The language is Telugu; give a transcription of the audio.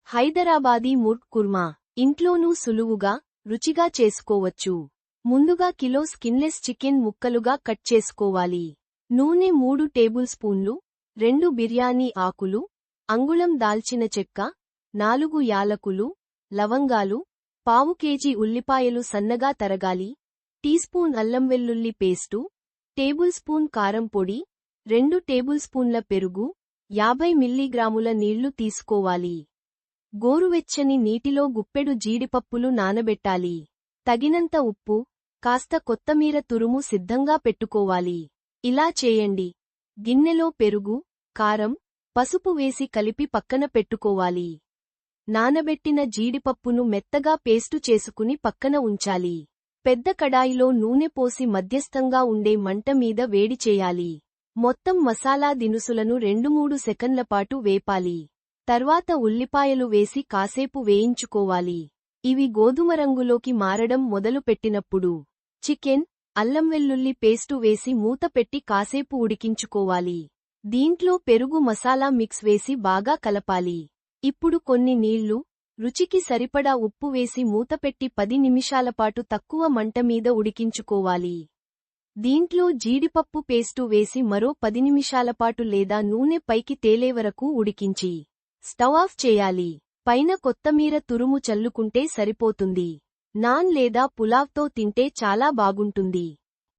హైదరాబాదీ ముర్గ్ కుర్మా ఇంట్లోనూ సులువుగా, రుచిగా చేసుకోవచ్చు. ముందుగా కిలో స్కిన్లెస్ చికెన్ ముక్కలుగా కట్ చేసుకోవాలి. నూనె 3 టేబుల్ స్పూన్లు, 2 బిర్యానీ ఆకులు, అంగుళం దాల్చిన చెక్క, 4 యాలకులు, లవంగాలు, పావు కేజీ ఉల్లిపాయలు సన్నగా తరగాలి. టీస్పూన్ అల్లం వెల్లుల్లి పేస్టు, టేబుల్ స్పూన్ కారం పొడి, 2 టేబుల్ స్పూన్ల పెరుగు, 50 మిల్లీగ్రాముల నీళ్లు తీసుకోవాలి. గోరువెచ్చని నీటిలో గుప్పెడు జీడిపప్పులు నానబెట్టాలి. తగినంత ఉప్పు, కాస్త కొత్తమీర తురుము సిద్ధంగా పెట్టుకోవాలి. ఇలా చేయండి. గిన్నెలో పెరుగు, కారం, పసుపు వేసి కలిపి పక్కన పెట్టుకోవాలి. నానబెట్టిన జీడిపప్పును మెత్తగా పేస్టు చేసుకుని పక్కన ఉంచాలి. పెద్ద కడాయిలో నూనె పోసి మధ్యస్థంగా ఉండే మంట మీద వేడి చేయాలి. మొత్తం మసాలా దినుసులను 2-3 సెకన్లపాటు వేపాలి. తర్వాత ఉల్లిపాయలు వేసి కాసేపు వేయించుకోవాలి. ఇవి గోధుమ రంగులోకి మారడం మొదలు పెట్టినప్పుడు చికెన్, అల్లం వెల్లుల్లి పేస్టు వేసి మూత పెట్టి కాసేపు ఉడికించుకోవాలి. దీంట్లో పెరుగు మసాలా మిక్స్ వేసి బాగా కలపాలి. ఇప్పుడు కొన్ని నీళ్లు, రుచికి సరిపడా ఉప్పు వేసి మూతపెట్టి 10 నిమిషాలపాటు తక్కువ మంట మీద ఉడికించుకోవాలి. దీంట్లో జీడిపప్పు పేస్టు వేసి మరో 10 నిమిషాలపాటు లేదా నూనె పైకి తేలేవరకు ఉడికించి స్టవ్ ఆఫ్ చేయాలి. పైన కొత్తమీర తురుము చల్లుకుంటే సరిపోతుంది. నాన్ లేదా పులావ్తో తింటే చాలా బాగుంటుంది.